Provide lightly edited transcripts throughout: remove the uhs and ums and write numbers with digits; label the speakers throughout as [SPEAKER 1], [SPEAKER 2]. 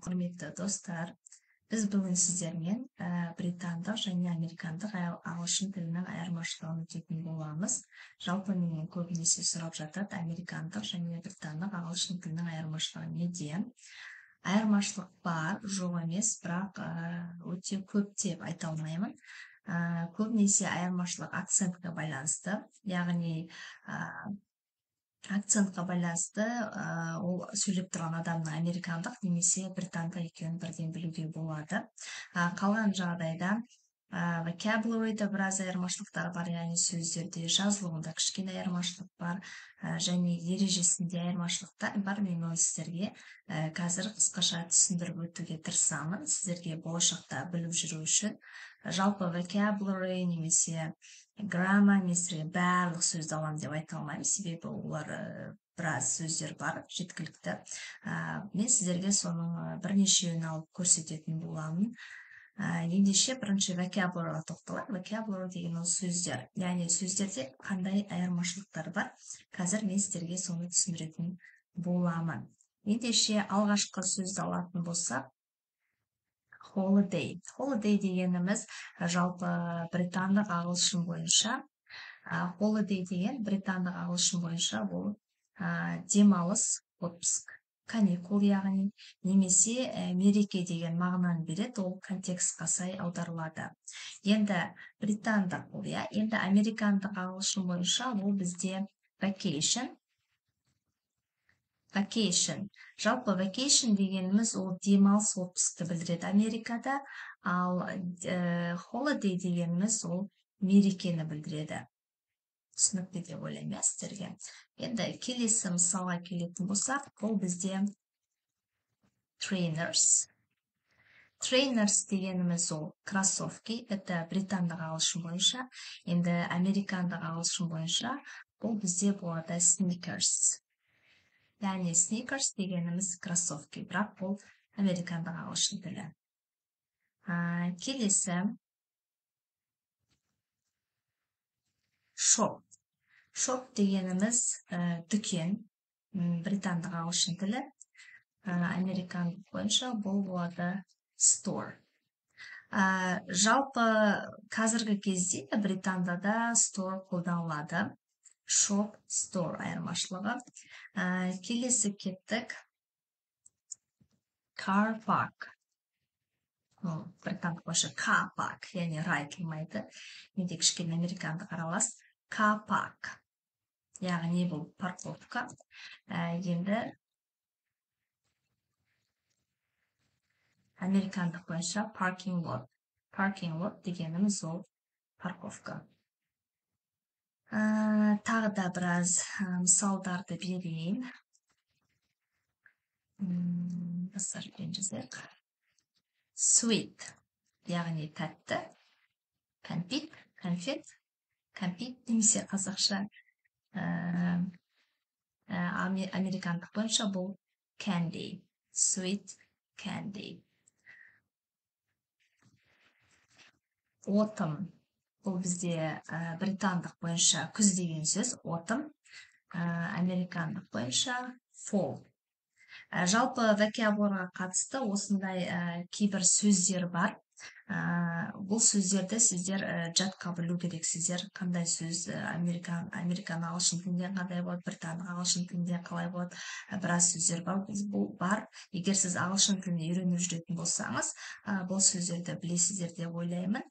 [SPEAKER 1] Құрметті достар, біз бүгін сіздермен британдық және американдық ағылшын тілінің айырмашылығын өтетін боламыз. Жалпы менен көбінесе сұрап жатады, американдық және британдық ағылшын тілінің айырмашылығы неде? Айырмашылық бар, жоқ емес, бірақ өте көп деп айта алмаймын. Көбінесе айырмашылық акцентке байланысты, яғни акцентқа байланысты ол сөйлеп тұрған адамның американдық немесе британдық екенін бірден білуге болады. Қалған жағдайда vocabulary'да біраз айырмашылықтар бар, яғни сөздерде, жазылуында кішкене айырмашылық бар, және ережесінде айырмашылықтар бар. Мен оны сіздерге қазір қысқаша түсіндіріп өтуге тырысамын, сіздерге болашақта біліп жүру үшін. Жалпы vocabulary немесе граммар немесе барлық сөзді аламын деп айта алмаймын, себебі олар біраз сөздер бар, жеткілікті. Мен сіздерге соның бірнешеуін алып көрсететін боламын. Ендеше бірінші vocabularyға тоқталайық. Vocabulary деген ол сөздер, яғни сөздерде қандай айырмашылықтар бар, қазір мен сіздерге соны түсіндіретін боламын. Ендеше алғашқы сөзді алатын болсақ, holiday. Holiday дегеніміз жалпы британдық ағылшын бойынша. Holiday деген британдық ағылшын бойынша бұл демалыс, отпуск, каникул яғни, немесе мереке деген мағынаны береді, ол контекстқа сай аударылады. Енді британдық бұл, енді американдық ағылшын бойынша бұл бізде vacation. Жалпы vacation дегеніміз ол демалыс, отпусқты білдіреді Америкада, ал holiday дегеніміз ол мерекені білдіреді. Түсінікті деп ойлаймын сіздерге. Енді келесі мысалға келетін болсақ, бұл бізде trainers. Trainers дегеніміз ол кроссовки, это британдық ағылшын бойынша. Енді американдық ағылшын бойынша бұл бізде болады sneakers. Яғни sneakers дегеніміз кроссовки, бірақ бұл американдық ағылшын тілі. Келесі shop. Shop дегеніміз дүкен, британдық ағылшын тілі. Американдық бойынша бұл болады store. Жалпы қазіргі кезде британдада store қолданылады. Shop, store айырмашылығы. Келесі кеттік. Car park. Британдық бойынша car park, яғни айтылмайды. Менде кішкене американдық аралас. Car park. Яғни бұл парковка. Енді американдық бойынша parking lot. Parking lot дегеніміз ол парковка. Тағы да біраз мысалдарды берейін. Басарпен жазайық. Sweet, яғни тәтті. Кәмпит, конфет. Кәмпит немесе қазақша американдық бойынша бұл candy. Sweet candy. Autumn. Бұл бізде британдық бойынша күз деген сөз, autumn, американдық бойынша fall. Жалпы vocabularyға қатысты осындай кейбір сөздер бар. Бұл сөздерді сіздер жадқа білу керексіздер. Қандай сөз американ ағылшын тілінде қандай болады, британдық ағылшын тілінде қалай болады, біраз сөздер бар. Бұл бар. Егер сіз ағылшын тіліне үйреніп жүретін болсаңыз, бұл сөздерді білесіздер деп ойлаймын.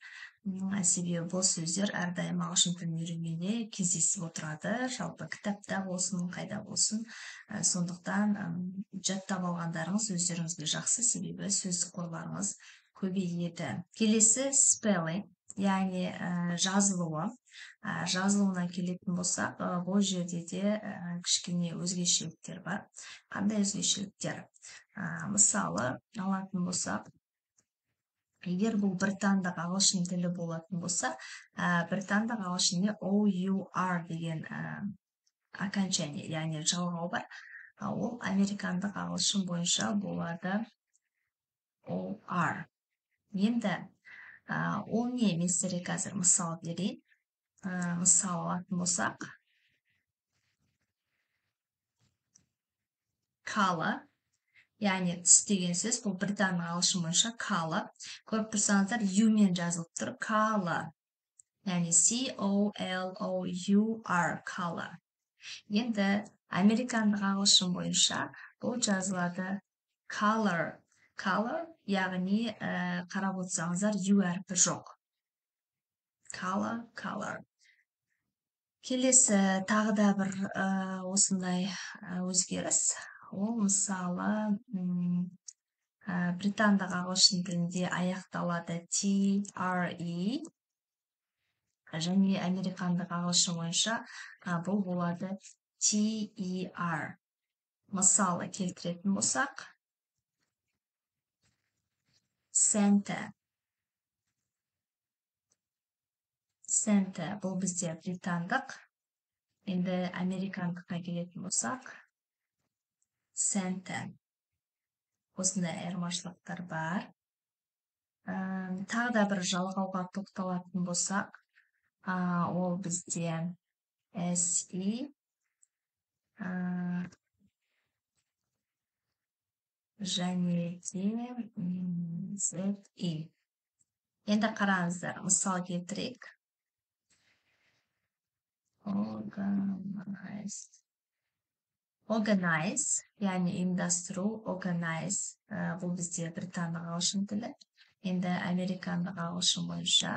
[SPEAKER 1] Себебі бұл сөздер әрдайым ағылшын тілін үйренуде кездесіп отырады. Жалпы кітапта болсын, қайда болсын. Сондықтан жаттап алғандарыңыз өздеріңізге жақсы, себебі сөздік қорларыңыз көбейеді. Келесі spelling, яғни жазылуы. Жазылуына келетін болсақ, бұл жерде де кішкене өзгешеліктер бар. Қандай өзгешеліктер? Мысалы, алатын болсақ, егер бұл британдық ағылшын тілі болатын болса, британдық ағылшында OUR деген окончание, яғни жалғау бар. Ол американдық ағылшын бойынша болады OR. Енді ол не? Мен сіздерге қазір мысал берейін. Мысал алатын болсақ, color, яғни тіс деген сөз бұл британдық ағылшын бойынша color. Көріп тұрсаңыздар u мен жазылып тұр color. Яғни color, color. Енді американдық ағылшын бойынша бұл жазылады color, яғни қарап отырсаңыздар u әрпі жоқ. Color. Келесі тағы да бір осындай өзгеріс. Ол мысалы британдық ағылшын тілінде аяқталады TRE, және американдық ағылшын бойынша бұл болады TER. Мысалы келтіретін болсақ, Santa бұл бізде британдық. Енді американдыққа келетін болсақ, Santa. Осындай айырмашылықтар бар. Тағы да бір жалғауға тоқталатын болсақ, ол бізде SE, және де ZE. Енді қараңыздар, мысал келтірейік. Organize, яғни ұйымдастыру, organize, бұл бізде британдық ағылшын тілі. Енді американдық ағылшын бойынша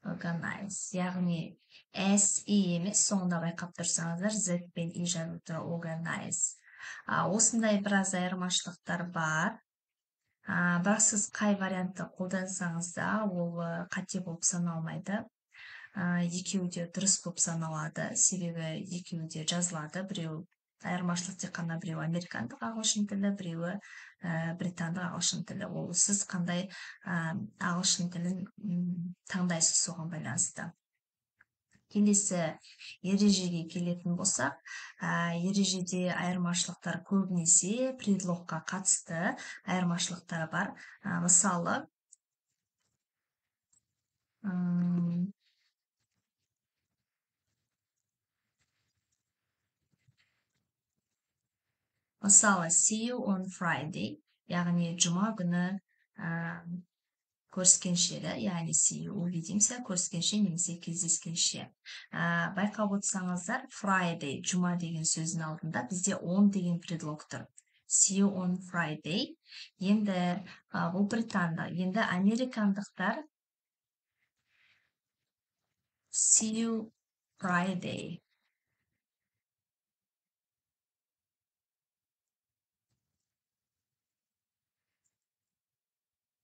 [SPEAKER 1] organize, яғни SE емес, соңында байқап тұрсаңыздар, Z бен E жазылып тұр, organize. Осындай біраз айырмашылықтар бар. Бірақ сіз қай вариантты қолдансаңыз да, ол қате болып саналмайды. Екеуі де дұрыс болып саналады, себебі екеуі де жазылады. Біреу айырмашылық тек қана біреу американдық ағылшын тілі, біреуі британдық ағылшын тілі. Ол сіз қандай ағылшын тілін таңдайсыз, соған байланысты. Келесі ережеге келетін болсақ, ережеде айырмашылықтар көбінесе предлогқа қатысты айырмашылықтар бар. Мысалы, see you on Friday, яғни жұма күні көріскенше, яғни see you, увидимся, көріскенше немесе кездескенше. Байқап отырсаңыздар, Friday, жұма деген сөздің алдында бізде on деген предлог тұр. See you on Friday. Енді бұл британдық. Енді американдықтар see you Friday.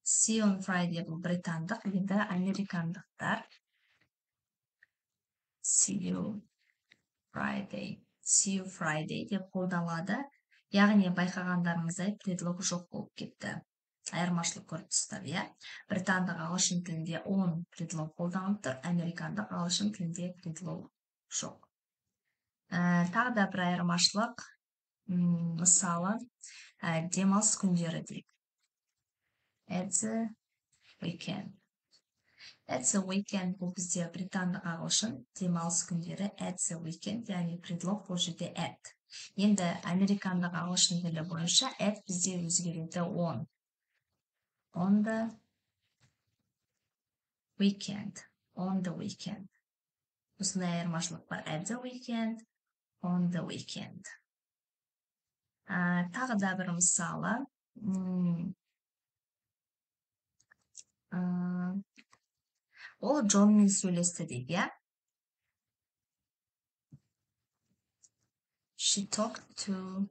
[SPEAKER 1] See you on Friday бұл британдық. Енді американдықтар see you Friday деп қолданылады. Яғни байқағандарыңыздай предлог жоқ болып кетті. Айырмашылық көріп тұрсыздар, иә? Британдық ағылшын тілінде on предлог қолданылып тұр, американдық ағылшын тілінде предлог жоқ. Тағы да бір айырмашылық, мысалы, демалыс күндері дейік. It's a weekend. It's a weekend бұл бізде британдық ағылшын, демалыс күндері it's a weekend, яғни предлог бұл жерде at. Енді американдық ағылшын тілі бойынша at бізде өзгереді on. On the weekend. Осындай айырмашылық бар. At the weekend, on the weekend. Тағы да бір мысалы. Ол Джонмен сөйлесті дейді, иә? She talked to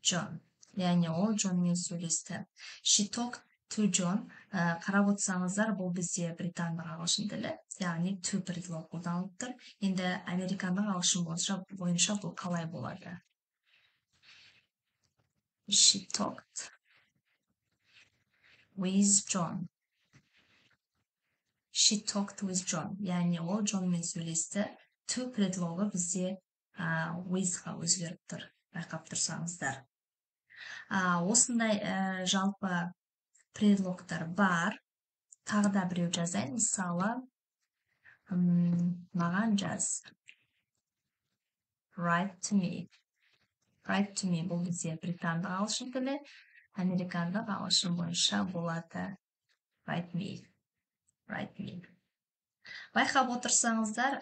[SPEAKER 1] John. Яғни ол Джонмен сөйлесті. She talked to John. Қарап отырсаңыздар, бұл бізде британдық ағылшын тілі, яғни to предлог қолданылып тұр. Енді американдық ағылшын бойынша бұл қалай болады? She talked with John. She talked with John. Яғни ол Джонмен сөйлесті. To предлогы бізде with-ға өзгеріп тұр. Байқап тұрсаңыздар. Осындай жалпы предлогтар бар. Тағы да біреу жазайын. Мысалы, маған жаз. Write to me. Write to me бұл бізде британдық ағылшын тілі, американдық ағылшын бойынша болады write me. Write me. Байқап отырсаңыздар,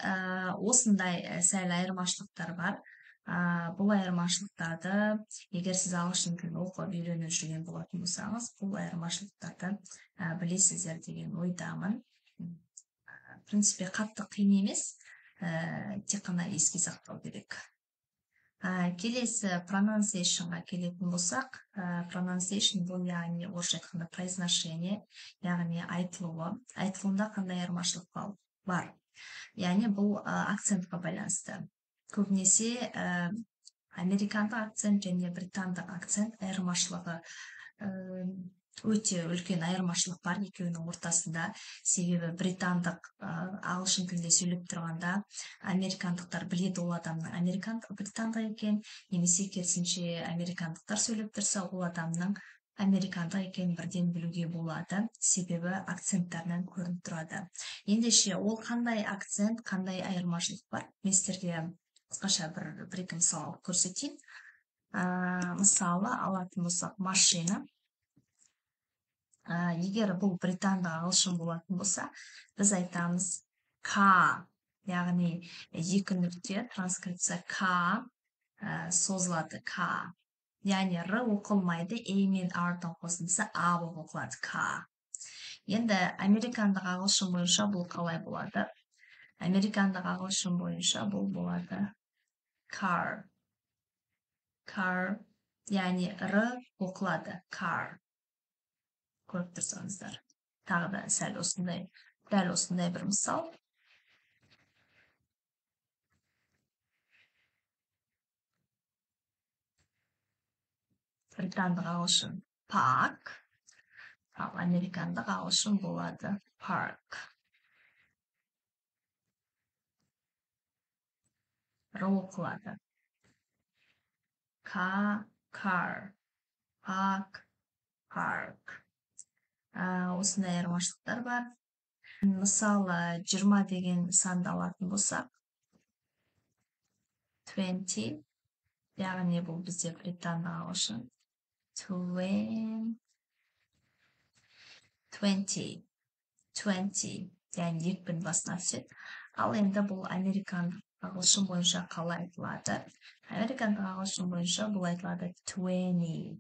[SPEAKER 1] осындай сәл айырмашылықтар бар. Бұл айырмашылықтарды, егер сіз ағылшын тілін оқып үйреніп жүрген болатын болсаңыз, бұл айырмашылықтарды білесіздер деген ойдамын. В принципе, қатты қиын емес, тек қана еске сақтау керек. Келесі pronunciationға келетін болсақ, pronunciation бұл яғни орысша айтқанда произношение, яғни айтылуы. Айтылуында қандай айырмашылық бар? Яғни бұл акцентқа байланысты. Көбінесе американдық акцент және британдық акцент айырмашылығы өте үлкен айырмашылық бар екеуінің ортасында. Себебі британдық ағылшын тілінде сөйлеп тұрғанда американдықтар біледі ол адамның британдық екен, немесе керісінше американдықтар сөйлеп тұрса ол адамның американдық екенін бірден білуге болады, себебі акценттарынан көрініп тұрады. Ендеше ол қандай акцент, қандай айырмашылық бар? Мен сіздерге қысқаша бір-екі мысал көрсетейін. Мысалы алатын болсақ машина. Егер бұл британдық ағылшын болатын болса, біз айтамыз car, яғни екі нүкте транскрипция car созылады car. Яғни р оқылмайды, a мен r-дан қосылса а болып оқылады car. Енді американдық ағылшын бойынша бұл қалай болады? Американдық ағылшын бойынша бұл болады car. Car, яғни р оқылады car. Көріп тұрсаңыздар. Тағы да дәл осындай бір мысал. Британдық ағылшын park, ал американдық ағылшын болады park. Р оқылады. Car, park, park. Осындай айырмашылықтар бар. Мысалы, 20 деген санды алатын болсақ, 20, яғни бұл бізде британдық ағылшын. 20, яғни екпін басына түседі. Ал енді бұл американдық ағылшын бойынша қалай айтылады? Американдық ағылшын бойынша бұл айтылады 20.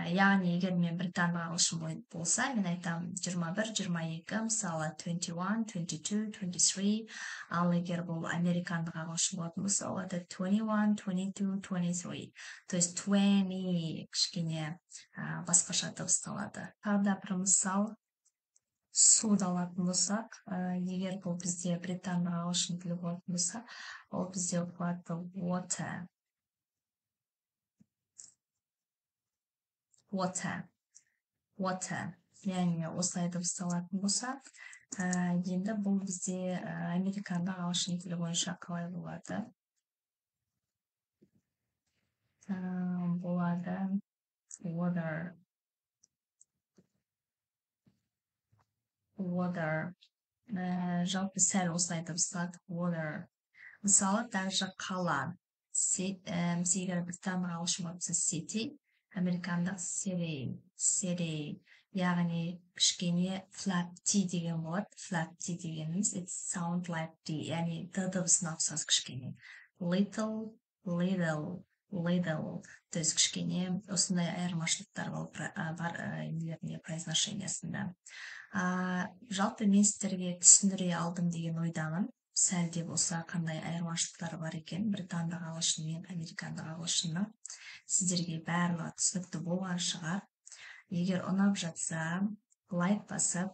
[SPEAKER 1] Яғни, егер мен британдық ағылшын болса, мен айтам 21, 22, мысалы 21, 22, 23. Ал егер бұл американдық ағылшын болатын болса, ол 21, 22, 23. То есть 20 кішкене басқаша дыбысталады. Тағы да бір мысал. Суды алатын болсақ, егер бұл бізде британдық ағылшын тілі болатын болса, ол бізде болады water. Water. Яғни осылай дыбысталатын болса, енді бұл бізде американдық ағылшын тілі бойынша қалай болады? Болады water. Жалпы сәл осылай дыбысталады water. Мысалы, даже қала. Егер британдық ағылшын болса city, американдық city. Яғни кішкене flap T деген болады. Flap T дегеніміз it sound like D. Яғни д дыбысына ұқсас кішкене. Little. То есть кішкене осындай айырмашылықтар бар произношениясында. Жалпы мен сіздерге түсіндіре алдым деген ойдамын. Сәл де болса қандай айырмашылықтар бар екен британдық ағылшын мен американдық ағылшынның. Сіздерге барлығы түсінікті болған шығар. Егер ұнап жатса, лайк басып,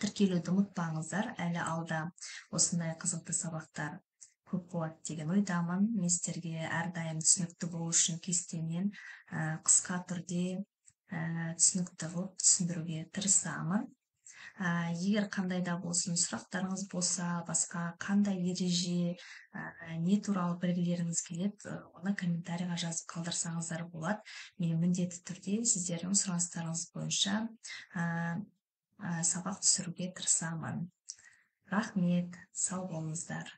[SPEAKER 1] тіркелуді ұмытпаңыздар. Әлі алда осындай қызықты сабақтар көп болады деген ойдамын. Мен сіздерге әрдайым түсінікті болу үшін кестемен қысқа түрде түсінікті қылып түсіндіруге тырысамын. Егер қандай да болсын сұрақтарыңыз болса, басқа қандай ереже, не туралы білгілеріңіз келеді, оны комментарийға жазып қалдырсаңыздар болады. Мен міндетті түрде сіздердің сұраныстарыңыз бойынша сабақ түсіруге тырысамын. Рахмет, сау болыңыздар.